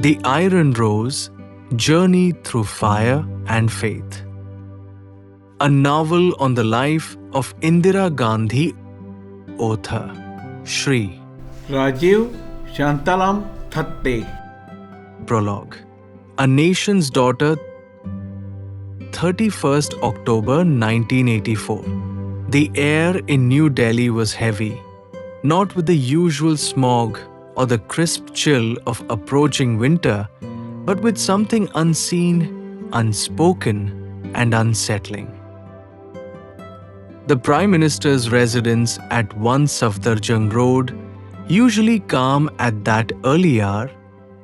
The Iron Rose, Journey Through Fire and Faith. A novel on the life of Indira Gandhi, author Shri. Rajeev Shantalam Thatte. Prologue. A Nation's Daughter, 31st October 1984. The air in New Delhi was heavy, not with the usual smog or the crisp chill of approaching winter, but with something unseen, unspoken, and unsettling. The Prime Minister's residence at 1 Safdarjung Road, usually calm at that early hour,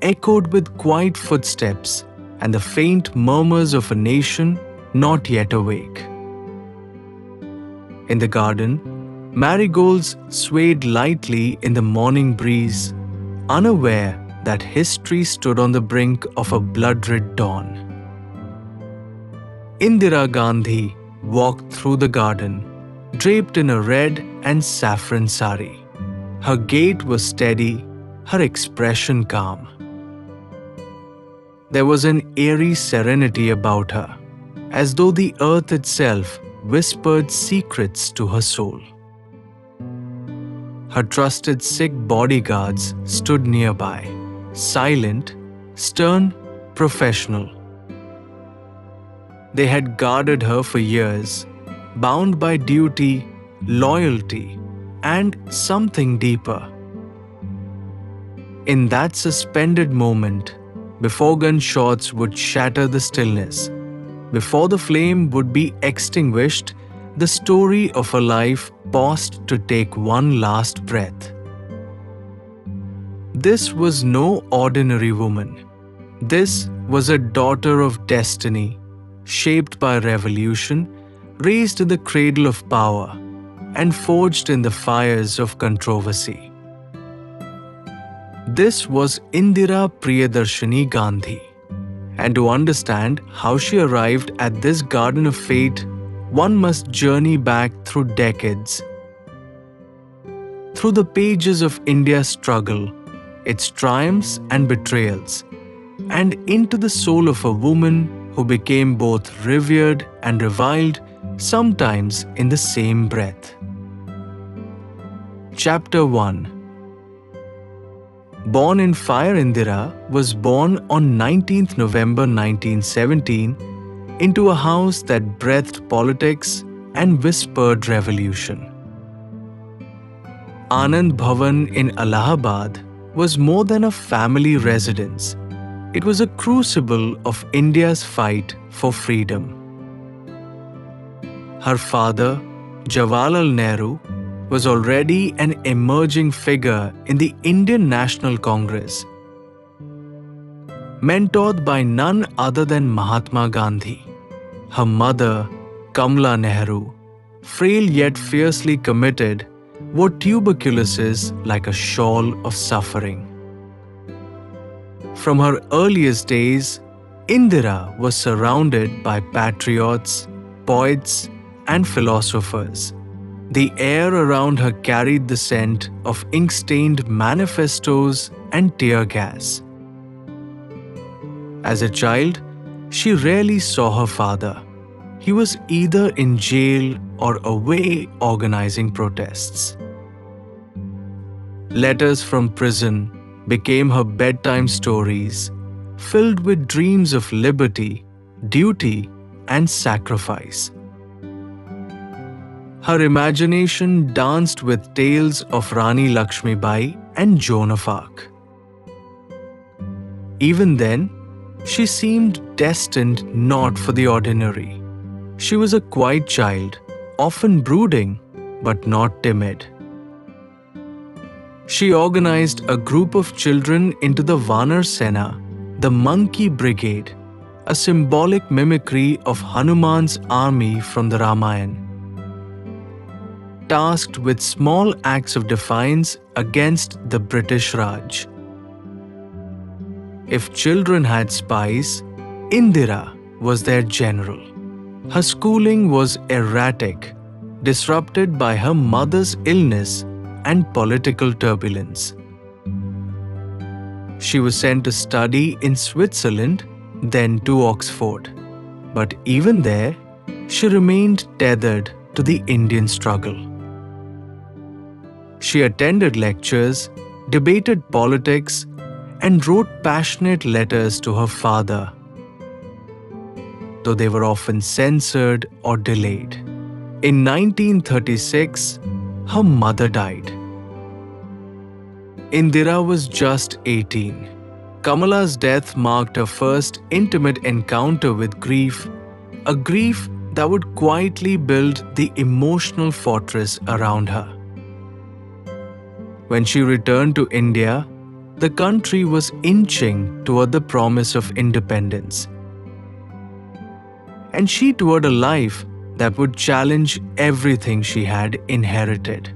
echoed with quiet footsteps and the faint murmurs of a nation not yet awake. In the garden, marigolds swayed lightly in the morning breeze, unaware that history stood on the brink of a blood-red dawn. Indira Gandhi walked through the garden, draped in a red and saffron sari. Her gait was steady, her expression calm. There was an eerie serenity about her, as though the earth itself whispered secrets to her soul. Her trusted Sikh bodyguards stood nearby, silent, stern, professional. They had guarded her for years, bound by duty, loyalty, and something deeper. In that suspended moment, before gunshots would shatter the stillness, before the flame would be extinguished, the story of her life paused to take one last breath. This was no ordinary woman. This was a daughter of destiny, shaped by revolution, raised in the cradle of power, and forged in the fires of controversy. This was Indira Priyadarshini Gandhi. And to understand how she arrived at this garden of fate, one must journey back through decades. Through the pages of India's struggle, its triumphs and betrayals, and into the soul of a woman who became both revered and reviled, sometimes in the same breath. Chapter 1. Born in fire, Indira was born on 19th November 1917 into a house that breathed politics and whispered revolution. Anand Bhavan in Allahabad was more than a family residence. It was a crucible of India's fight for freedom. Her father, Jawaharlal Nehru, was already an emerging figure in the Indian National Congress, mentored by none other than Mahatma Gandhi. Her mother, Kamala Nehru, frail yet fiercely committed, wore tuberculosis like a shawl of suffering. From her earliest days, Indira was surrounded by patriots, poets, and philosophers. The air around her carried the scent of ink-stained manifestos and tear gas. As a child, she rarely saw her father. He was either in jail or away organizing protests. Letters from prison became her bedtime stories, filled with dreams of liberty, duty, and sacrifice. Her imagination danced with tales of Rani Lakshmibai and Joan of Arc. Even then, she seemed destined not for the ordinary. She was a quiet child, often brooding, but not timid. She organized a group of children into the Vanar Sena, the Monkey Brigade, a symbolic mimicry of Hanuman's army from the Ramayana. Tasked with small acts of defiance against the British Raj. If children had spies, Indira was their general. Her schooling was erratic, disrupted by her mother's illness and political turbulence. She was sent to study in Switzerland, then to Oxford. But even there, she remained tethered to the Indian struggle. She attended lectures, debated politics, and wrote passionate letters to her father, though they were often censored or delayed. In 1936, her mother died. Indira was just 18. Kamala's death marked her first intimate encounter with grief, a grief that would quietly build the emotional fortress around her. When she returned to India, the country was inching toward the promise of independence, and she toward a life that would challenge everything she had inherited.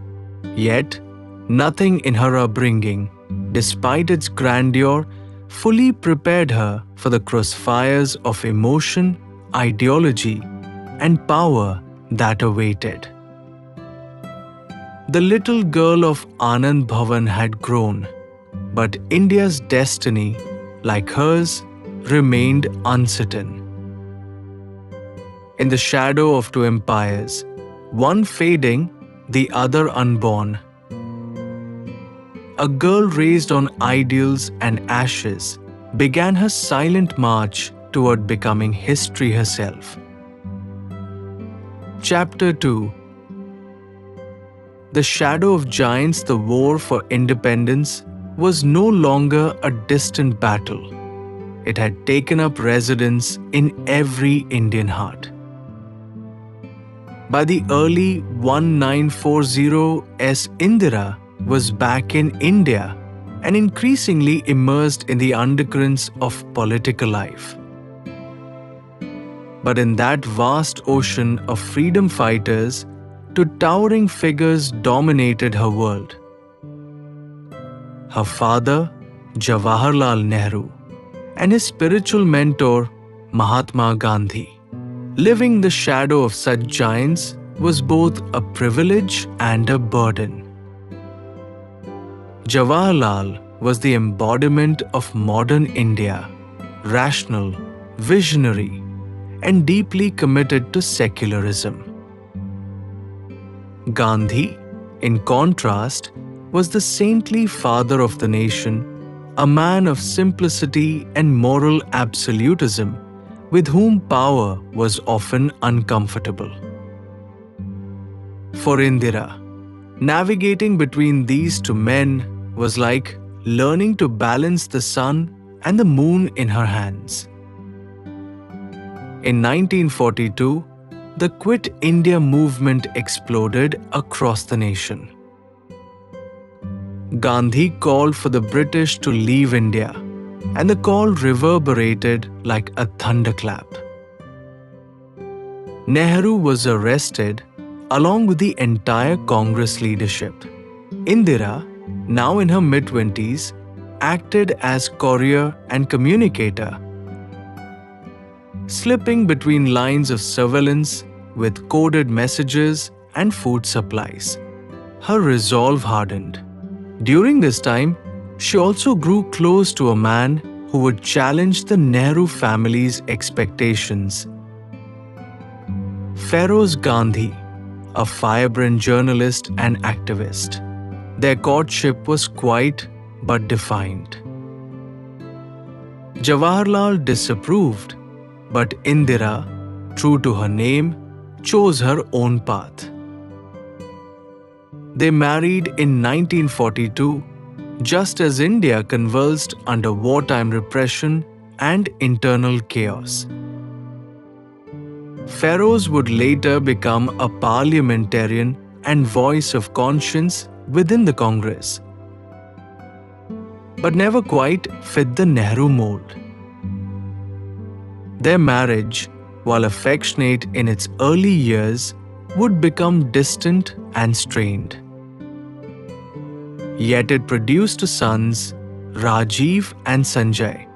Yet, nothing in her upbringing, despite its grandeur, fully prepared her for the crossfires of emotion, ideology, and power that awaited. The little girl of Anand Bhavan had grown, but India's destiny, like hers, remained uncertain. In the shadow of two empires, one fading, the other unborn, a girl raised on ideals and ashes began her silent march toward becoming history herself. Chapter 2. The shadow of giants, the war for independence, was no longer a distant battle. It had taken up residence in every Indian heart. By the early 1940s, Indira was back in India and increasingly immersed in the undercurrents of political life. But in that vast ocean of freedom fighters, two towering figures dominated her world. Her father, Jawaharlal Nehru, and his spiritual mentor, Mahatma Gandhi. Living the shadow of such giants was both a privilege and a burden. Jawaharlal was the embodiment of modern India, rational, visionary, and deeply committed to secularism. Gandhi, in contrast, was the saintly father of the nation, a man of simplicity and moral absolutism, with whom power was often uncomfortable. For Indira, navigating between these two men was like learning to balance the sun and the moon in her hands. In 1942, the Quit India movement exploded across the nation. Gandhi called for the British to leave India, and the call reverberated like a thunderclap. Nehru was arrested along with the entire Congress leadership. Indira, now in her mid-20s, acted as courier and communicator, slipping between lines of surveillance with coded messages and food supplies. Her resolve hardened. During this time, she also grew close to a man who would challenge the Nehru family's expectations. Feroz Gandhi, a firebrand journalist and activist. Their courtship was quiet but defiant. Jawaharlal disapproved, but Indira, true to her name, chose her own path. They married in 1942, just as India convulsed under wartime repression and internal chaos. Feroz would later become a parliamentarian and voice of conscience within the Congress, but never quite fit the Nehru mold. Their marriage, while affectionate in its early years, would become distant and strained. Yet it produced two sons, Rajeev and Sanjay,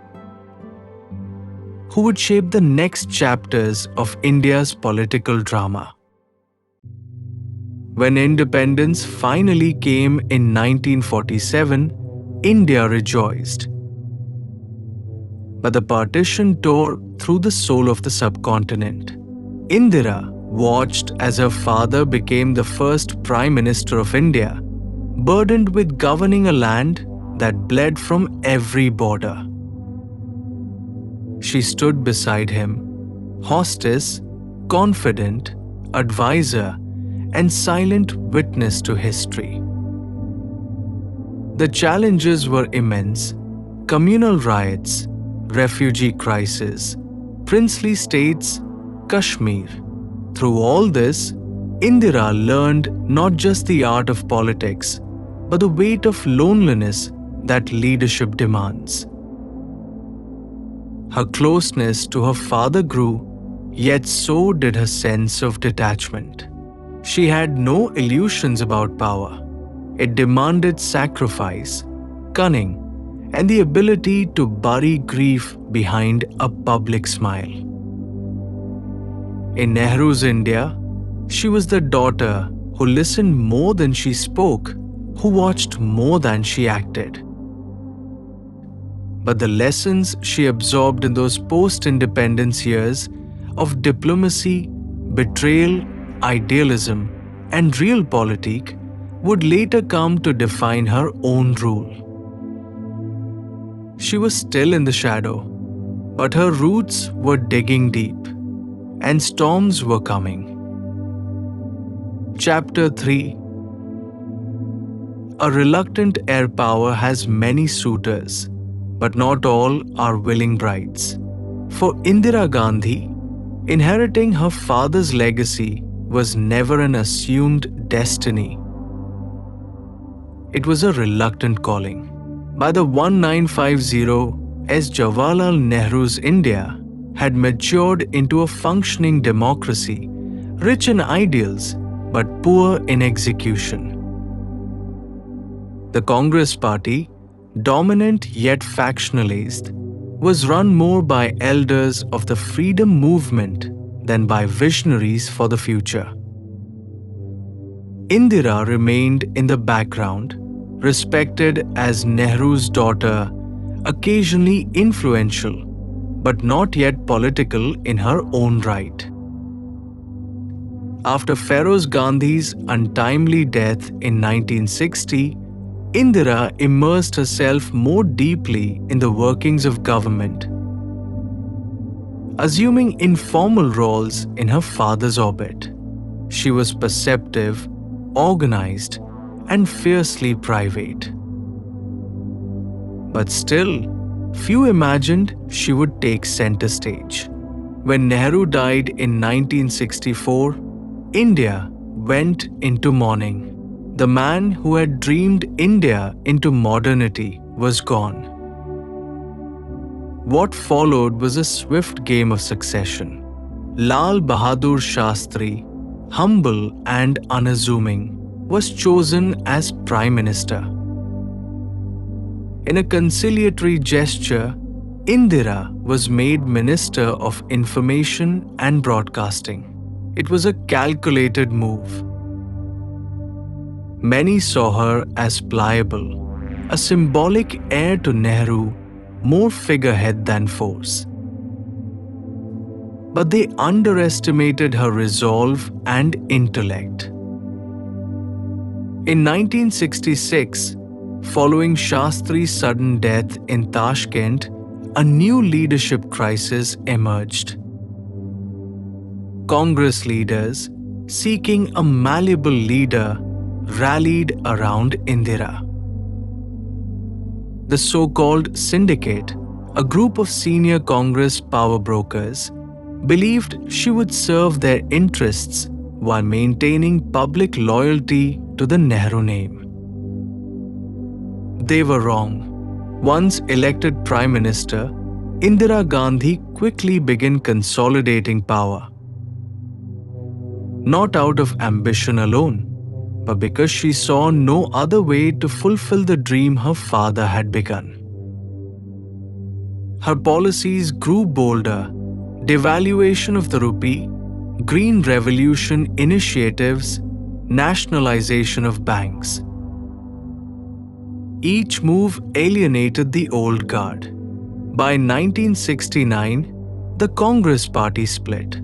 who would shape the next chapters of India's political drama. When independence finally came in 1947, India rejoiced. But the partition tore through the soul of the subcontinent. Indira watched as her father became the first Prime Minister of India, burdened with governing a land that bled from every border. She stood beside him, hostess, confident, advisor, and silent witness to history. The challenges were immense: communal riots, refugee crisis, princely states, Kashmir. Through all this, Indira learned not just the art of politics, but the weight of loneliness that leadership demands. Her closeness to her father grew, yet so did her sense of detachment. She had no illusions about power. It demanded sacrifice, cunning, and the ability to bury grief behind a public smile. In Nehru's India, she was the daughter who listened more than she spoke, who watched more than she acted. But the lessons she absorbed in those post-independence years of diplomacy, betrayal, idealism, and realpolitik would later come to define her own rule. She was still in the shadow, but her roots were digging deep, and storms were coming. Chapter 3. A reluctant heir power has many suitors, but not all are willing brides. For Indira Gandhi, inheriting her father's legacy was never an assumed destiny. It was a reluctant calling. By the 1950s, as Jawaharlal Nehru's India had matured into a functioning democracy, rich in ideals but poor in execution. The Congress Party, dominant yet factionalized, was run more by elders of the freedom movement than by visionaries for the future. Indira remained in the background, respected as Nehru's daughter, occasionally influential, but not yet political in her own right. After Feroz Gandhi's untimely death in 1960, Indira immersed herself more deeply in the workings of government, assuming informal roles in her father's orbit. She was perceptive, organized, and fiercely private. But still, few imagined she would take center stage. When Nehru died in 1964, India went into mourning. The man who had dreamed India into modernity was gone. What followed was a swift game of succession. Lal Bahadur Shastri, humble and unassuming, was chosen as Prime Minister. In a conciliatory gesture, Indira was made Minister of Information and Broadcasting. It was a calculated move. Many saw her as pliable, a symbolic heir to Nehru, more figurehead than force. But they underestimated her resolve and intellect. In 1966, following Shastri's sudden death in Tashkent, a new leadership crisis emerged. Congress leaders, seeking a malleable leader, rallied around Indira. The so-called syndicate, a group of senior Congress power brokers, believed she would serve their interests while maintaining public loyalty to the Nehru name. They were wrong. Once elected Prime Minister, Indira Gandhi quickly began consolidating power. Not out of ambition alone, but because she saw no other way to fulfill the dream her father had begun. Her policies grew bolder: devaluation of the rupee, Green Revolution initiatives, nationalization of banks. Each move alienated the old guard, By 1969, the Congress party split.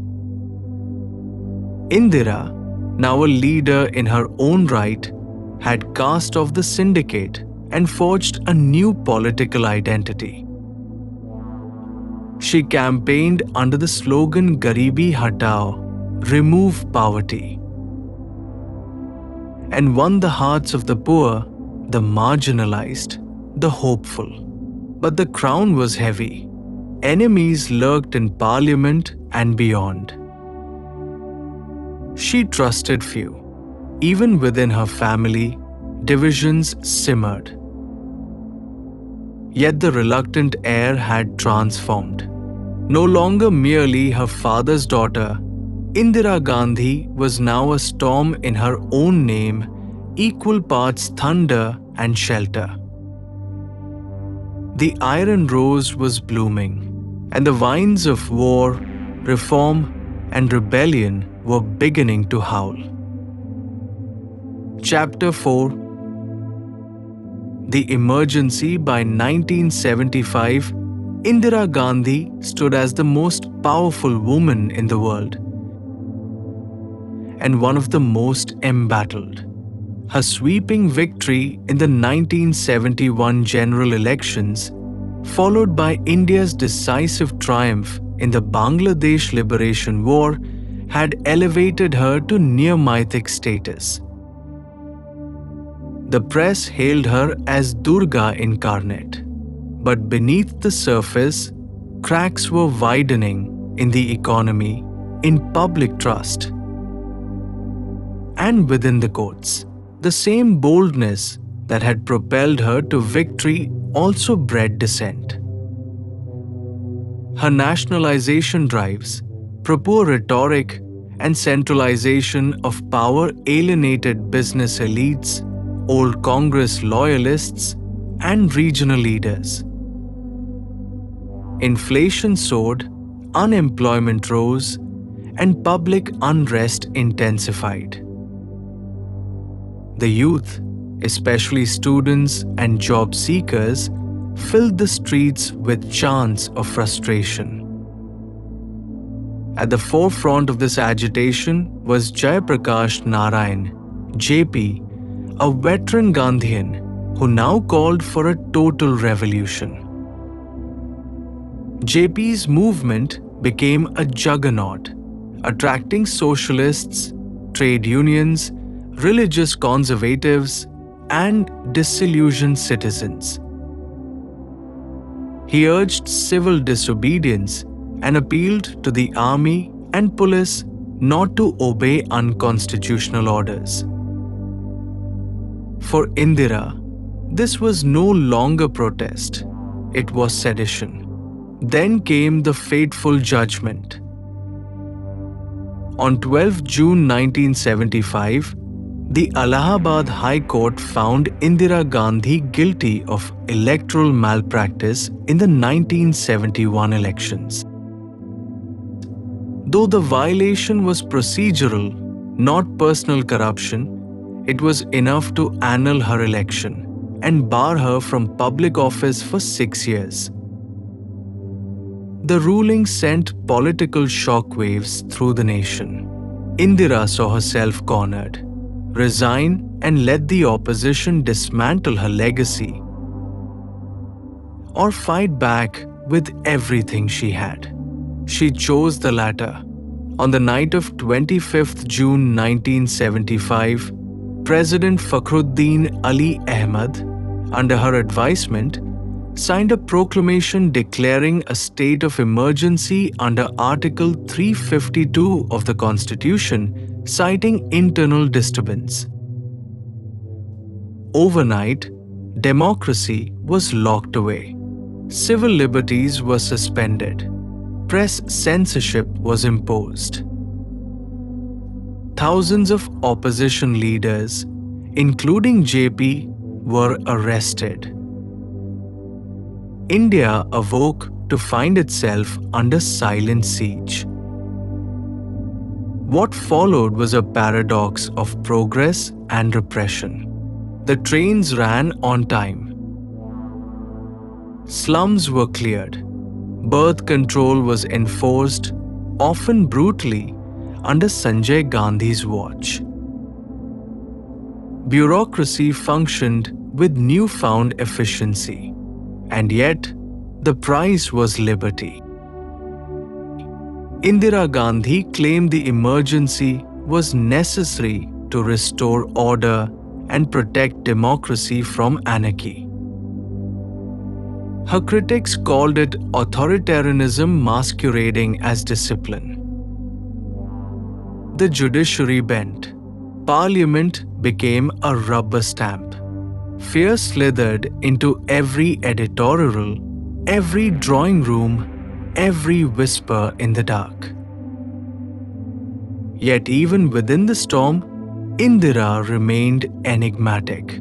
Indira, now a leader in her own right, had cast off the syndicate and forged a new political identity. She campaigned under the slogan Garibi Hatao, remove poverty, and won the hearts of the poor, the marginalized, the hopeful. But the crown was heavy. Enemies lurked in parliament and beyond. She trusted few. Even within her family, divisions simmered. Yet the reluctant heir had transformed. No longer merely her father's daughter, Indira Gandhi was now a storm in her own name, equal parts thunder and shelter. The iron rose was blooming, and the vines of war, reform, and rebellion were beginning to howl. Chapter 4. The Emergency. By 1975, Indira Gandhi stood as the most powerful woman in the world and one of the most embattled. Her sweeping victory in the 1971 general elections, followed by India's decisive triumph in the Bangladesh Liberation War, had elevated her to near-mythic status. The press hailed her as Durga incarnate. But beneath the surface, cracks were widening in the economy, in public trust, and within the courts. The same boldness that had propelled her to victory also bred dissent. Her nationalization drives, propos rhetoric, and centralization of power alienated business elites, old Congress loyalists, and regional leaders. Inflation soared, unemployment rose, and public unrest intensified. The youth, especially students and job seekers, filled the streets with chants of frustration. At the forefront of this agitation was Jayaprakash Narayan, JP, a veteran Gandhian who now called for a total revolution. JP's movement became a juggernaut, attracting socialists, trade unions, religious conservatives, and disillusioned citizens. He urged civil disobedience and appealed to the army and police not to obey unconstitutional orders. For Indira, this was no longer protest, it was sedition. Then came the fateful judgment. On 12 June 1975, the Allahabad High Court found Indira Gandhi guilty of electoral malpractice in the 1971 elections. Though the violation was procedural, not personal corruption, it was enough to annul her election and bar her from public office for 6 years. The ruling sent political shockwaves through the nation. Indira saw herself cornered, resign, and let the opposition dismantle her legacy, or fight back with everything she had. She chose the latter. On the night of 25th June 1975, President Fakhruddin Ali Ahmad, under her advisement, signed a proclamation declaring a state of emergency under Article 352 of the Constitution, citing internal disturbance. Overnight, democracy was locked away. Civil liberties were suspended. Press censorship was imposed. Thousands of opposition leaders, including JP, were arrested. India awoke to find itself under silent siege. What followed was a paradox of progress and repression. The trains ran on time. Slums were cleared. Birth control was enforced, often brutally, under Sanjay Gandhi's watch. Bureaucracy functioned with newfound efficiency, and yet the price was liberty. Indira Gandhi claimed the emergency was necessary to restore order and protect democracy from anarchy. Her critics called it authoritarianism masquerading as discipline. The judiciary bent. Parliament became a rubber stamp. Fear slithered into every editorial, every drawing room, every whisper in the dark. Yet even within the storm, Indira remained enigmatic.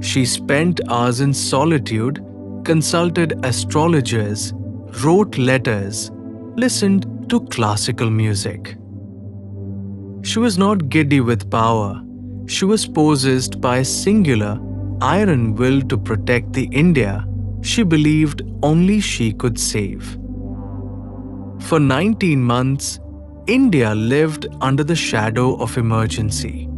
She spent hours in solitude, consulted astrologers, wrote letters, listened to classical music. She was not giddy with power. She was possessed by a singular, iron will to protect the India she believed only she could save. For 19 months, India lived under the shadow of emergency.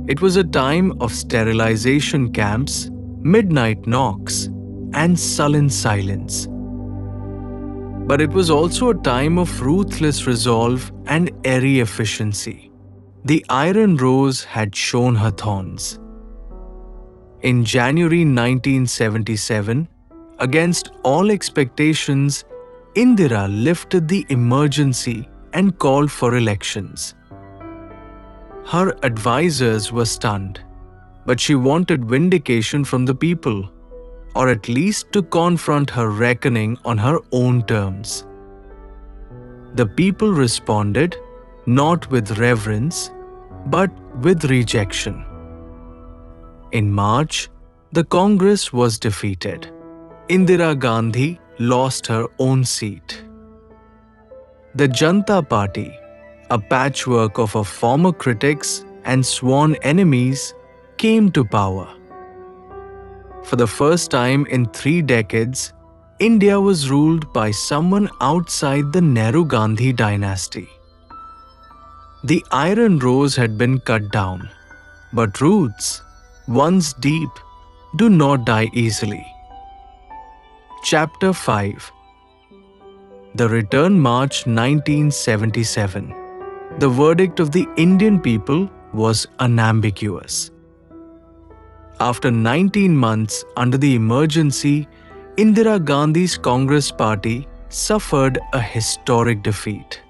It was a time of sterilization camps, midnight knocks, and sullen silence. But it was also a time of ruthless resolve and airy efficiency. The iron rose had shown her thorns. In January 1977, against all expectations, Indira lifted the emergency and called for elections. Her advisors were stunned, but she wanted vindication from the people, or at least to confront her reckoning on her own terms. The people responded not with reverence, but with rejection. In March, the Congress was defeated. Indira Gandhi lost her own seat. The Janata Party, a patchwork of her former critics and sworn enemies, came to power. For the first time in 3 decades, India was ruled by someone outside the Nehru-Gandhi dynasty. The iron rose had been cut down, but roots, once deep, do not die easily. Chapter 5. The Return March 1977. The verdict of the Indian people was unambiguous. After 19 months under the emergency, Indira Gandhi's Congress party suffered a historic defeat.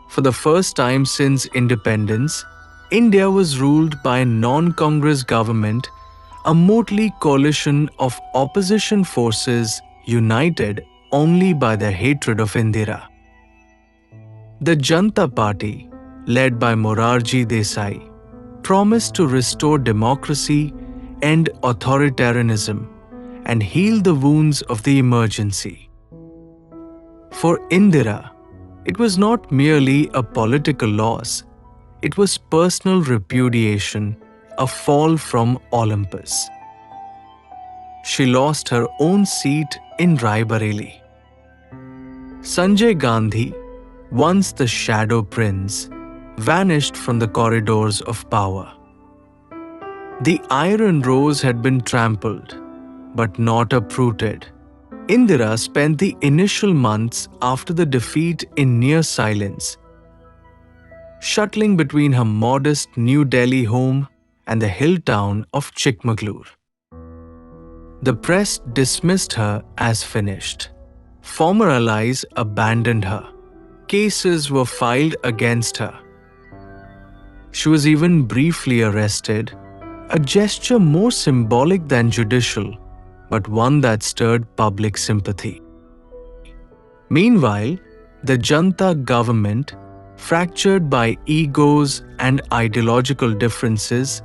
For the first time since independence, India was ruled by a non-Congress government, a motley coalition of opposition forces united only by their hatred of Indira. The Janata Party, led by Morarji Desai, promised to restore democracy, end authoritarianism, and heal the wounds of the emergency. For Indira, it was not merely a political loss, it was personal repudiation, a fall from Olympus. She lost her own seat in Raebareli. Sanjay Gandhi, once the shadow prince, vanished from the corridors of power. The iron rose had been trampled, but not uprooted. Indira spent the initial months after the defeat in near silence, shuttling between her modest New Delhi home and the hill town of Chikmagalur. The press dismissed her as finished. Former allies abandoned her. Cases were filed against her. She was even briefly arrested, a gesture more symbolic than judicial, but one that stirred public sympathy. Meanwhile, the Janata government, fractured by egos and ideological differences,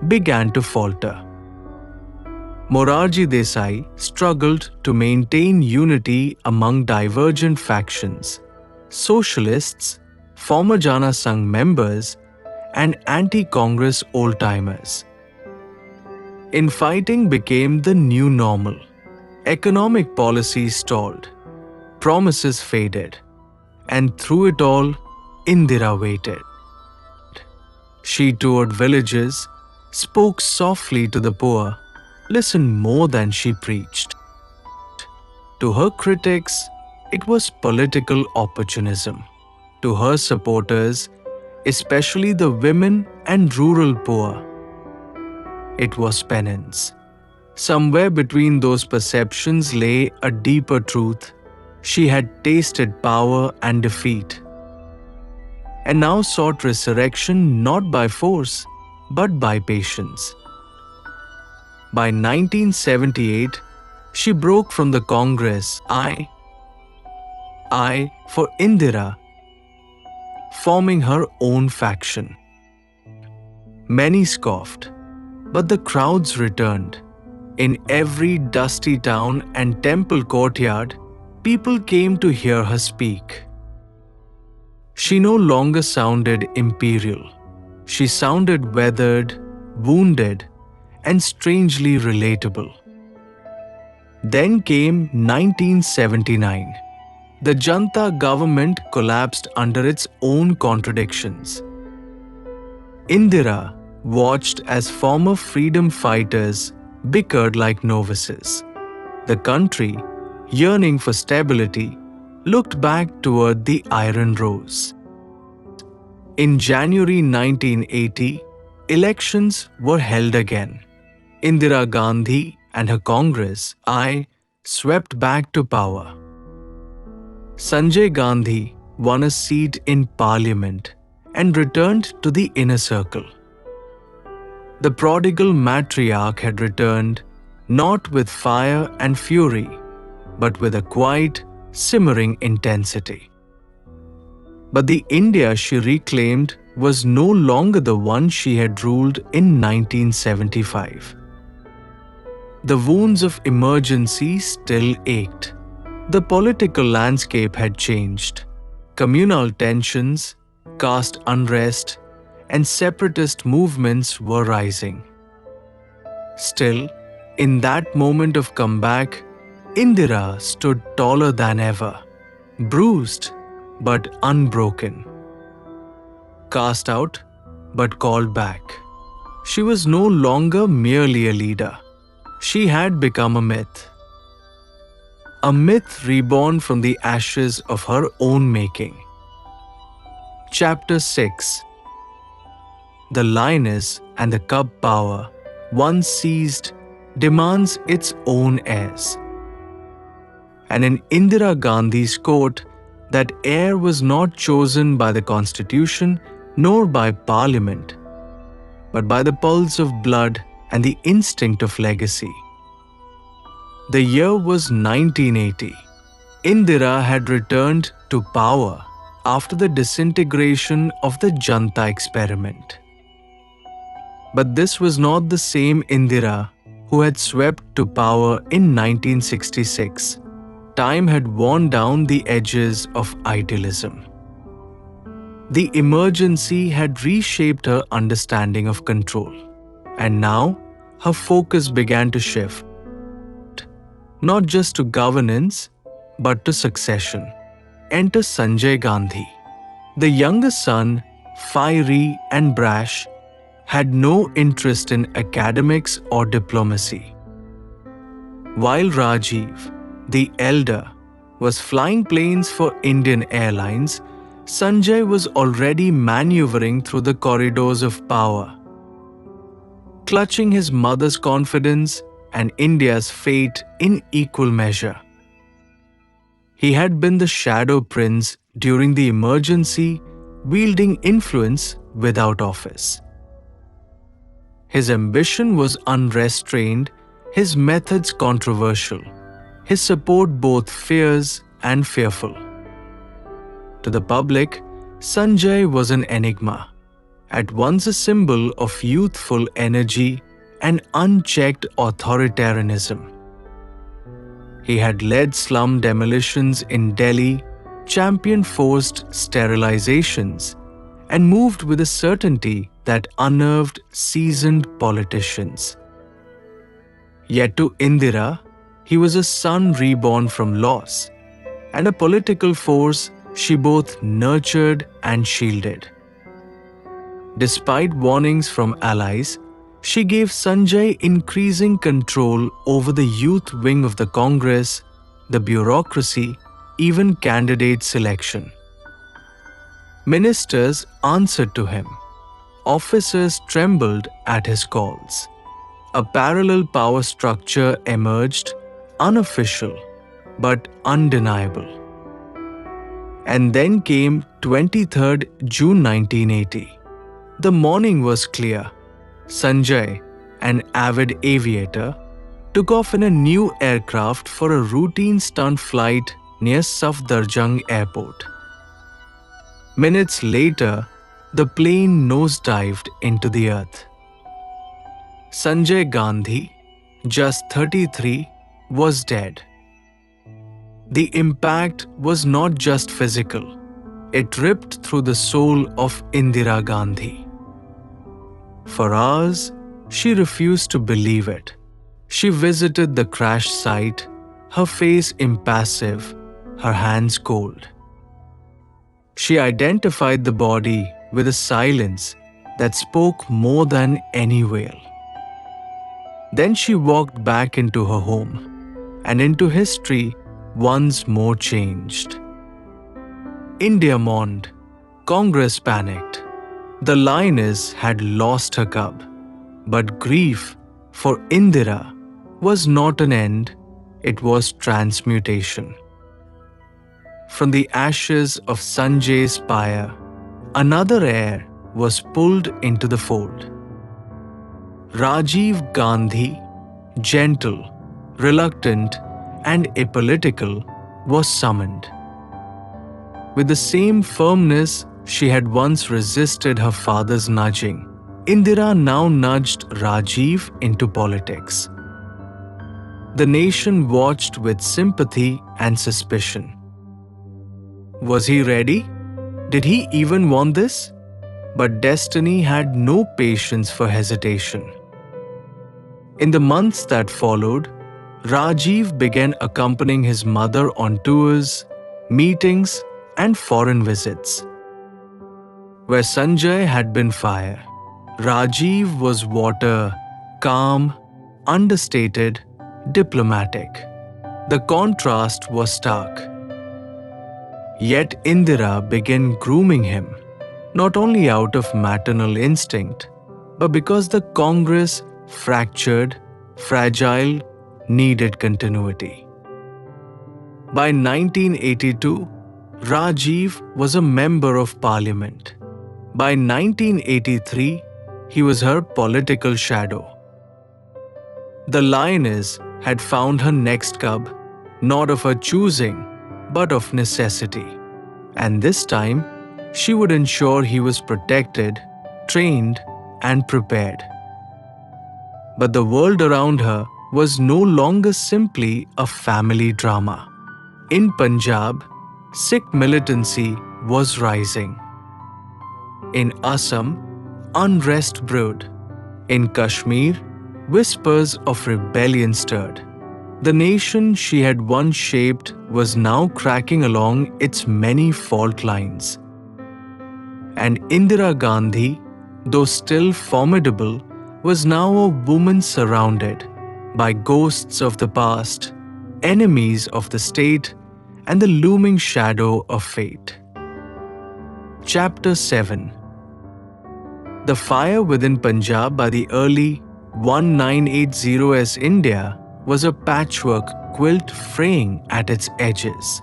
began to falter. Morarji Desai struggled to maintain unity among divergent factions, socialists, former Jana Sangh members, and anti-Congress old-timers. Infighting became the new normal. Economic policies stalled, promises faded, and through it all, Indira waited. She toured villages, spoke softly to the poor, listened more than she preached. To her critics, it was political opportunism. To her supporters, especially the women and rural poor, it was penance. Somewhere between those perceptions lay a deeper truth. She had tasted power and defeat, and now sought resurrection not by force, but by patience. By 1978, she broke from the Congress I for Indira, forming her own faction. Many scoffed, but the crowds returned. In every dusty town and temple courtyard, people came to hear her speak. She no longer sounded imperial. She sounded weathered, wounded, and strangely relatable. Then came 1979. The Janta government collapsed under its own contradictions. Indira watched as former freedom fighters bickered like novices. The country, yearning for stability, looked back toward the Iron Rose. In January 1980, elections were held again. Indira Gandhi and her Congress, I, swept back to power. Sanjay Gandhi won a seat in parliament and returned to the inner circle. The prodigal matriarch had returned, not with fire and fury, but with a quiet, simmering intensity. But the India she reclaimed was no longer the one she had ruled in 1975. The wounds of emergency still ached. The political landscape had changed. Communal tensions, caste unrest, and separatist movements were rising. Still, in that moment of comeback, Indira stood taller than ever, bruised but unbroken. Cast out but called back. She was no longer merely a leader. She had become a myth. A myth reborn from the ashes of her own making. Chapter 6. The lioness and the cub power, once seized, demands its own heirs. And in Indira Gandhi's court, that heir was not chosen by the constitution nor by parliament, but by the pulse of blood and the instinct of legacy. The year was 1980. Indira had returned to power after the disintegration of the Janta experiment. But this was not the same Indira who had swept to power in 1966. Time had worn down the edges of idealism. The emergency had reshaped her understanding of control, and now her focus began to shift, not just to governance, but to succession. Enter Sanjay Gandhi. The younger son, fiery and brash, had no interest in academics or diplomacy. While Rajeev, the elder, was flying planes for Indian Airlines, Sanjay was already maneuvering through the corridors of power. Clutching his mother's confidence and India's fate in equal measure. He had been the shadow prince during the emergency, wielding influence without office. His ambition was unrestrained, his methods controversial, his support both fierce and fearful. To the public, Sanjay was an enigma, at once a symbol of youthful energy and unchecked authoritarianism. He had led slum demolitions in Delhi, championed forced sterilizations, and moved with a certainty that unnerved seasoned politicians. Yet to Indira, he was a son reborn from loss, and a political force she both nurtured and shielded. Despite warnings from allies, she gave Sanjay increasing control over the youth wing of the Congress, the bureaucracy, even candidate selection. Ministers answered to him. Officers trembled at his calls. A parallel power structure emerged, unofficial but undeniable. And then came 23rd June 1980. The morning was clear. Sanjay, an avid aviator, took off in a new aircraft for a routine stunt flight near Safdarjung Airport. Minutes later, the plane nosedived into the earth. Sanjay Gandhi, just 33, was dead. The impact was not just physical, it ripped through the soul of Indira Gandhi. For hours, she refused to believe it. She visited the crash site, her face impassive, her hands cold. She identified the body with a silence that spoke more than any wail. Then she walked back into her home and into history once more changed. India mourned, Congress panicked. The lioness had lost her cub, but grief for Indira was not an end, it was transmutation. From the ashes of Sanjay's pyre, another heir was pulled into the fold. Rajeev Gandhi, gentle, reluctant, and apolitical, was summoned. With the same firmness she had once resisted her father's nudging, Indira now nudged Rajeev into politics. The nation watched with sympathy and suspicion. Was he ready? Did he even want this? But destiny had no patience for hesitation. In the months that followed, Rajeev began accompanying his mother on tours, meetings, and foreign visits. Where Sanjay had been fire, Rajeev was water, calm, understated, diplomatic. The contrast was stark. Yet Indira began grooming him, not only out of maternal instinct, but because the Congress, fractured, fragile, needed continuity. By 1982, Rajeev was a member of parliament. By 1983, he was her political shadow. The lioness had found her next cub, not of her choosing, but of necessity. And this time, she would ensure he was protected, trained, and prepared. But the world around her was no longer simply a family drama. In Punjab, Sikh militancy was rising. In Assam, unrest brewed. In Kashmir, whispers of rebellion stirred. The nation she had once shaped was now cracking along its many fault lines. And Indira Gandhi, though still formidable, was now a woman surrounded by ghosts of the past, enemies of the state, and the looming shadow of fate. Chapter 7. The fire within Punjab by the early 1980s India was a patchwork quilt fraying at its edges.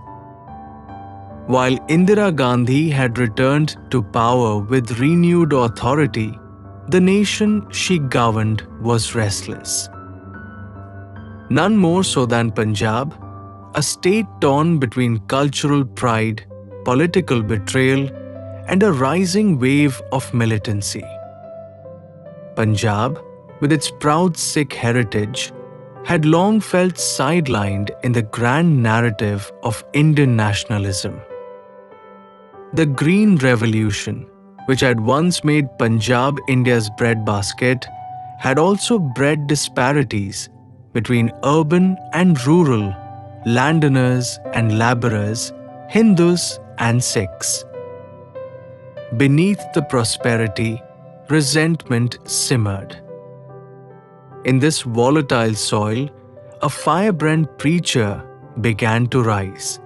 While Indira Gandhi had returned to power with renewed authority, the nation she governed was restless. None more so than Punjab, a state torn between cultural pride, political betrayal, and a rising wave of militancy. Punjab, with its proud Sikh heritage, had long felt sidelined in the grand narrative of Indian nationalism. The Green Revolution, which had once made Punjab India's breadbasket, had also bred disparities between urban and rural, landowners and laborers, Hindus and Sikhs. Beneath the prosperity, resentment simmered. In this volatile soil, a firebrand preacher began to rise.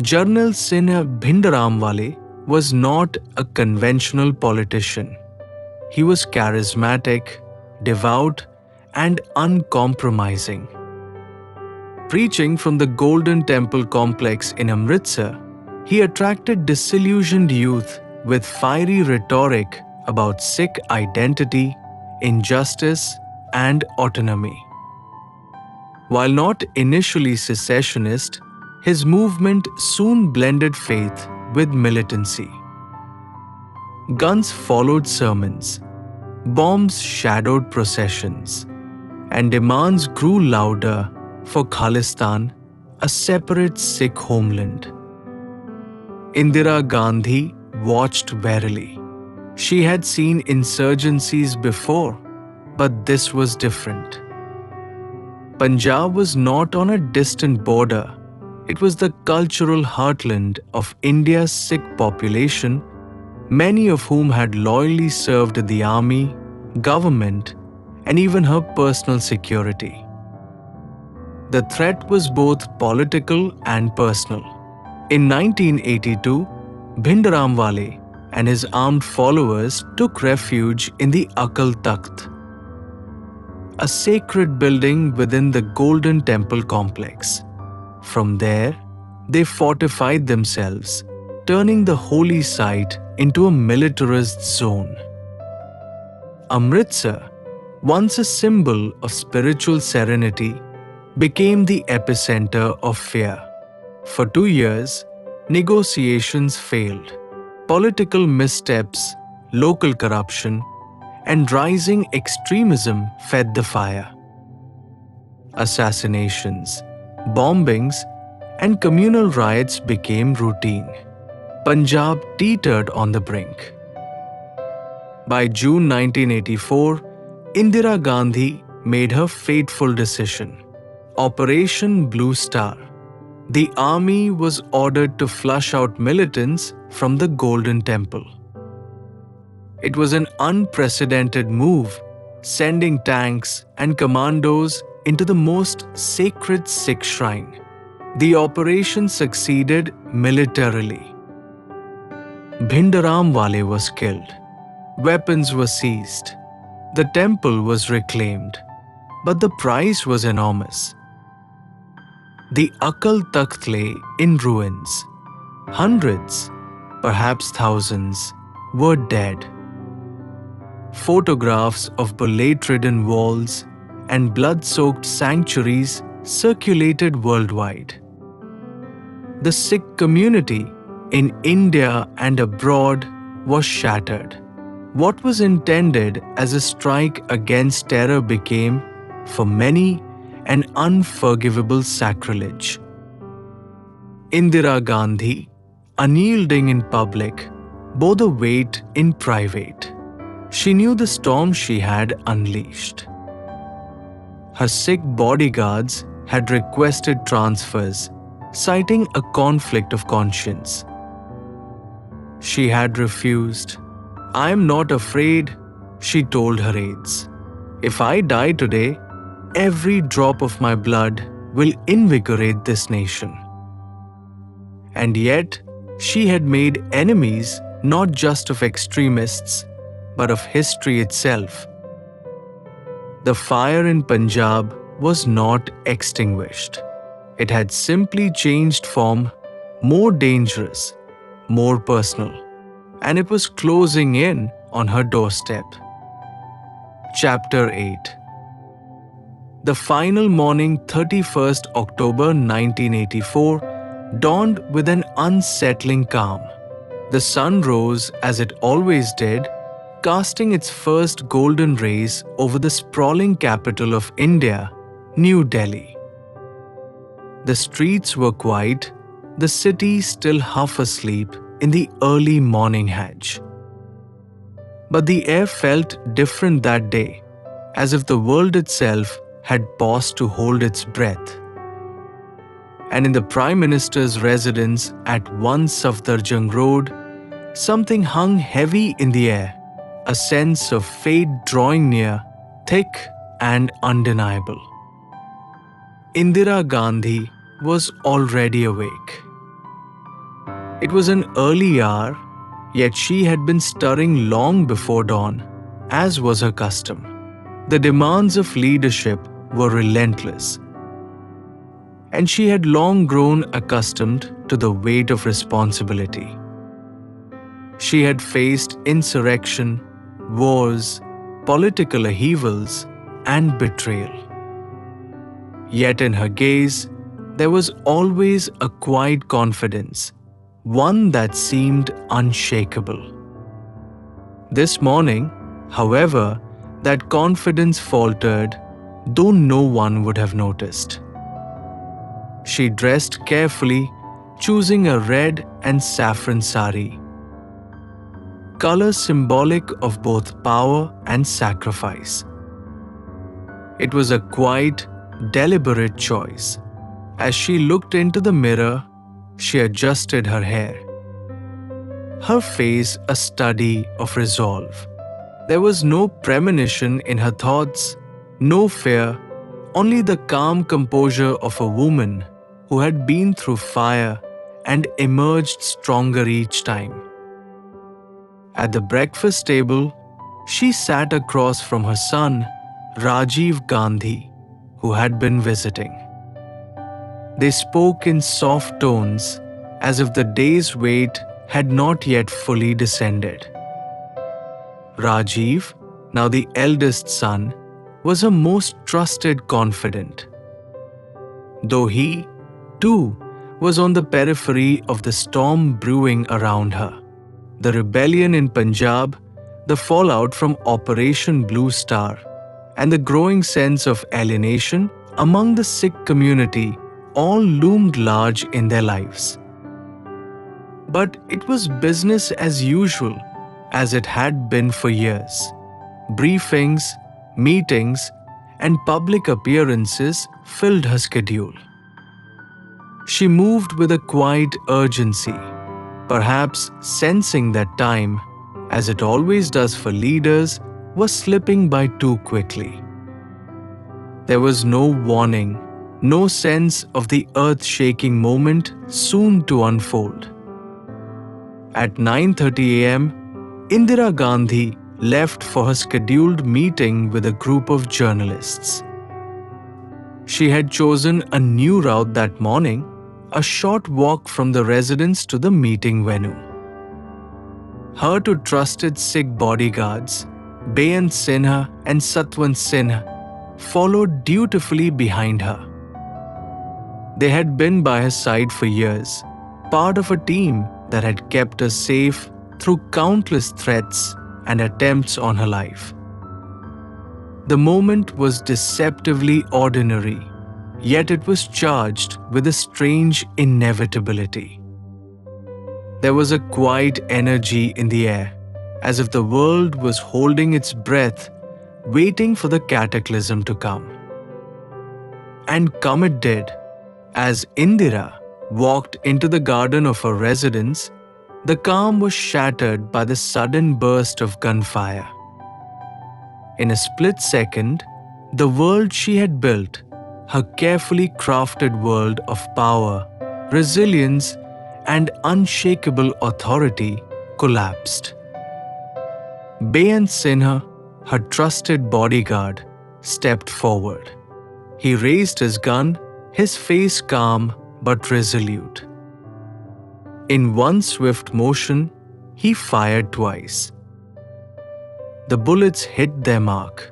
Jarnal Singh Bhindaramwale was not a conventional politician. He was charismatic, devout, and uncompromising. Preaching from the Golden Temple complex in Amritsar, he attracted disillusioned youth with fiery rhetoric about Sikh identity, injustice, and autonomy. While not initially secessionist, his movement soon blended faith with militancy. Guns followed sermons, bombs shadowed processions, and demands grew louder for Khalistan, a separate Sikh homeland. Indira Gandhi watched warily. She had seen insurgencies before, but this was different. Punjab was not on a distant border. It was the cultural heartland of India's Sikh population, many of whom had loyally served the army, government, and even her personal security. The threat was both political and personal. In 1982, Bhindaramwale and his armed followers took refuge in the Akal Takht, a sacred building within the Golden Temple complex. From there, they fortified themselves, turning the holy site into a militarist zone. Amritsar, once a symbol of spiritual serenity, became the epicenter of fear. For 2 years, negotiations failed. Political missteps, local corruption, and rising extremism fed the fire. Assassinations, bombings, and communal riots became routine. Punjab teetered on the brink. By June 1984, Indira Gandhi made her fateful decision. Operation Blue Star. The army was ordered to flush out militants from the Golden Temple. It was an unprecedented move, sending tanks and commandos into the most sacred Sikh shrine. The operation succeeded militarily. Bhindaramwale was killed. Weapons were seized. The temple was reclaimed. But the price was enormous. The Akal Takht lay in ruins. Hundreds, perhaps thousands, were dead. Photographs of bullet-ridden walls and blood-soaked sanctuaries circulated worldwide. The Sikh community in India and abroad was shattered. What was intended as a strike against terror became, for many, an unforgivable sacrilege. Indira Gandhi, unyielding in public, bore the weight in private. She knew the storm she had unleashed. Her Sikh bodyguards had requested transfers, citing a conflict of conscience. She had refused. "I am not afraid," she told her aides. "If I die today, every drop of my blood will invigorate this nation." And yet, she had made enemies not just of extremists, but of history itself. The fire in Punjab was not extinguished. It had simply changed form, more dangerous, more personal, and it was closing in on her doorstep. Chapter 8. The final morning, 31st October 1984, dawned with an unsettling calm. The sun rose as it always did, casting its first golden rays over the sprawling capital of India, New Delhi. The streets were quiet, the city still half asleep in the early morning hedge. But the air felt different that day, as if the world itself had paused to hold its breath. And in the Prime Minister's residence at 1 Safdarjung Road, something hung heavy in the air, a sense of fate drawing near, thick and undeniable. Indira Gandhi was already awake. It was an early hour, yet she had been stirring long before dawn, as was her custom. The demands of leadership were relentless, and she had long grown accustomed to the weight of responsibility. She had faced insurrection, wars, political upheavals, and betrayal. Yet in her gaze, there was always a quiet confidence, one that seemed unshakable. This morning, however, that confidence faltered, though no one would have noticed. She dressed carefully, choosing a red and saffron sari, colors symbolic of both power and sacrifice. It was a quiet, deliberate choice. As she looked into the mirror, she adjusted her hair, her face a study of resolve. There was no premonition in her thoughts, no fear, only the calm composure of a woman who had been through fire and emerged stronger each time. At the breakfast table, she sat across from her son, Rajeev Gandhi, who had been visiting. They spoke in soft tones, as if the day's weight had not yet fully descended. Rajeev, now the eldest son, was her most trusted confidant. Though he, too, was on the periphery of the storm brewing around her. The rebellion in Punjab, the fallout from Operation Blue Star, and the growing sense of alienation among the Sikh community all loomed large in their lives. But it was business as usual, as it had been for years. Briefings, meetings, and public appearances filled her schedule. She moved with a quiet urgency, perhaps sensing that time, as it always does for leaders, was slipping by too quickly. There was no warning, no sense of the earth-shaking moment soon to unfold. At 9:30 a.m., Indira Gandhi left for her scheduled meeting with a group of journalists. She had chosen a new route that morning, a short walk from the residence to the meeting venue. Her two trusted Sikh bodyguards, Beyant Sinha and Satwant Sinha, followed dutifully behind her. They had been by her side for years, part of a team that had kept her safe through countless threats and attempts on her life. The moment was deceptively ordinary, yet it was charged with a strange inevitability. There was a quiet energy in the air, as if the world was holding its breath, waiting for the cataclysm to come. And come it did. As Indira walked into the garden of her residence, the calm was shattered by the sudden burst of gunfire. In a split second, the world she had built, her carefully crafted world of power, resilience, and unshakable authority, collapsed. Beyant Sinha, her trusted bodyguard, stepped forward. He raised his gun, his face calm but resolute. In one swift motion, he fired twice. The bullets hit their mark,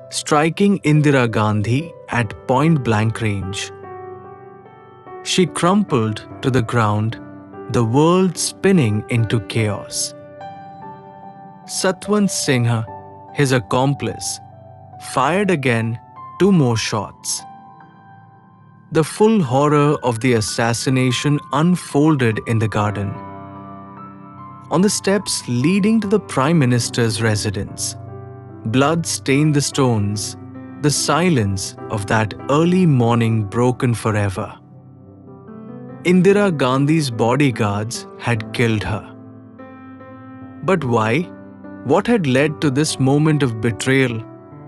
striking Indira Gandhi at point-blank range. She crumpled to the ground, the world spinning into chaos. Satwant Sinha, his accomplice, fired again 2 more shots. The full horror of the assassination unfolded in the garden. On the steps leading to the Prime Minister's residence, blood stained the stones, the silence of that early morning broken forever. Indira Gandhi's bodyguards had killed her. But why? What had led to this moment of betrayal,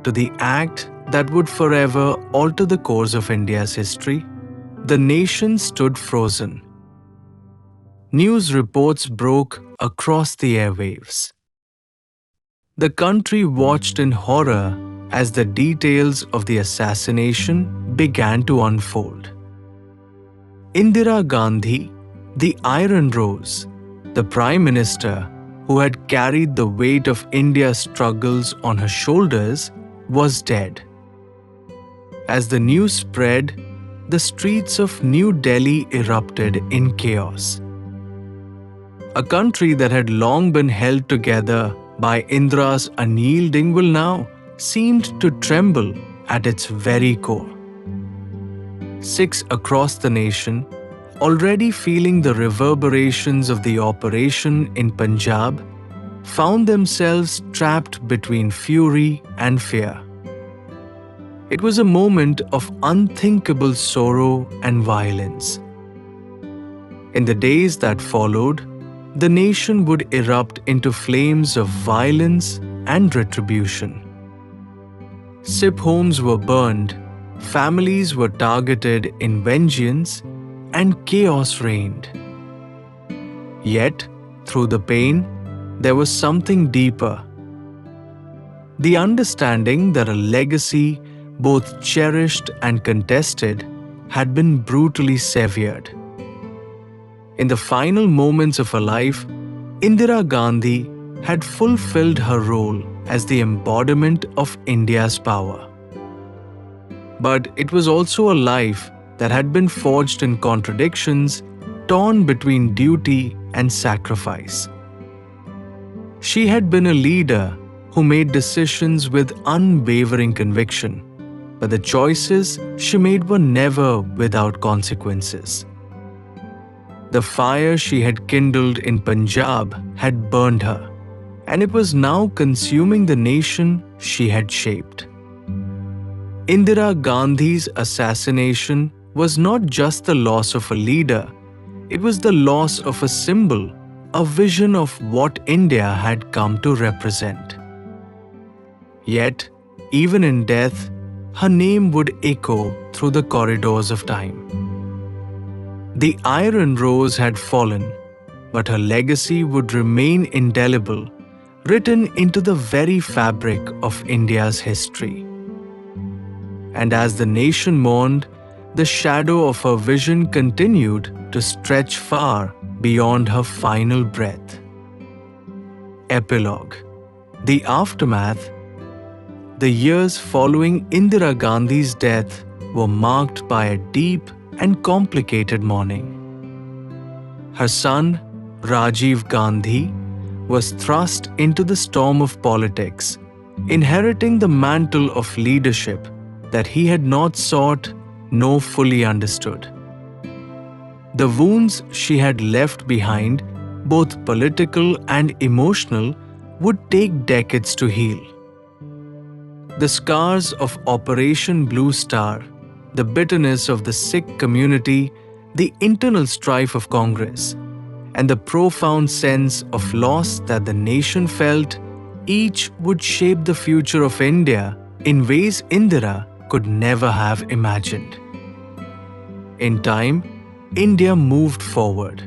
to the act that would forever alter the course of India's history? The nation stood frozen. News reports broke across the airwaves. The country watched in horror as the details of the assassination began to unfold. Indira Gandhi, the Iron Rose, the Prime Minister who had carried the weight of India's struggles on her shoulders, was dead. As the news spread, the streets of New Delhi erupted in chaos. A country that had long been held together by Indira's unyielding will now seemed to tremble at its very core. Sikhs across the nation, already feeling the reverberations of the operation in Punjab, found themselves trapped between fury and fear. It was a moment of unthinkable sorrow and violence. In the days that followed, the nation would erupt into flames of violence and retribution. Sikh homes were burned, families were targeted in vengeance, and chaos reigned. Yet, through the pain, there was something deeper. The understanding that a legacy, both cherished and contested, had been brutally severed. In the final moments of her life, Indira Gandhi had fulfilled her role as the embodiment of India's power. But it was also a life that had been forged in contradictions, torn between duty and sacrifice. She had been a leader who made decisions with unwavering conviction, but the choices she made were never without consequences. The fire she had kindled in Punjab had burned her, and it was now consuming the nation she had shaped. Indira Gandhi's assassination was not just the loss of a leader, it was the loss of a symbol, a vision of what India had come to represent. Yet, even in death, her name would echo through the corridors of time. The Iron Rose had fallen, but her legacy would remain indelible, written into the very fabric of India's history. And as the nation mourned, the shadow of her vision continued to stretch far beyond her final breath. Epilogue. The aftermath. The years following Indira Gandhi's death were marked by a deep and complicated mourning. Her son, Rajeev Gandhi, was thrust into the storm of politics, inheriting the mantle of leadership that he had not sought nor fully understood. The wounds she had left behind, both political and emotional, would take decades to heal. The scars of Operation Blue Star, the bitterness of the Sikh community, the internal strife of Congress, and the profound sense of loss that the nation felt, each would shape the future of India in ways Indira could never have imagined. In time, India moved forward.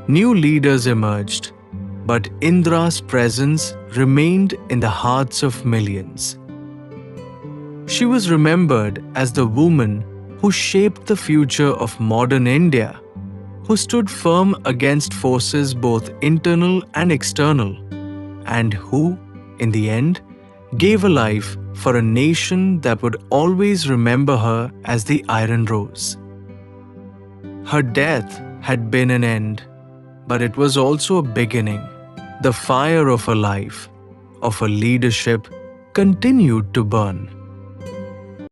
New leaders emerged, but Indira's presence remained in the hearts of millions. She was remembered as the woman who shaped the future of modern India, who stood firm against forces both internal and external, and who, in the end, gave a life for a nation that would always remember her as the Iron Rose. Her death had been an end, but it was also a beginning. The fire of her life, of her leadership, continued to burn.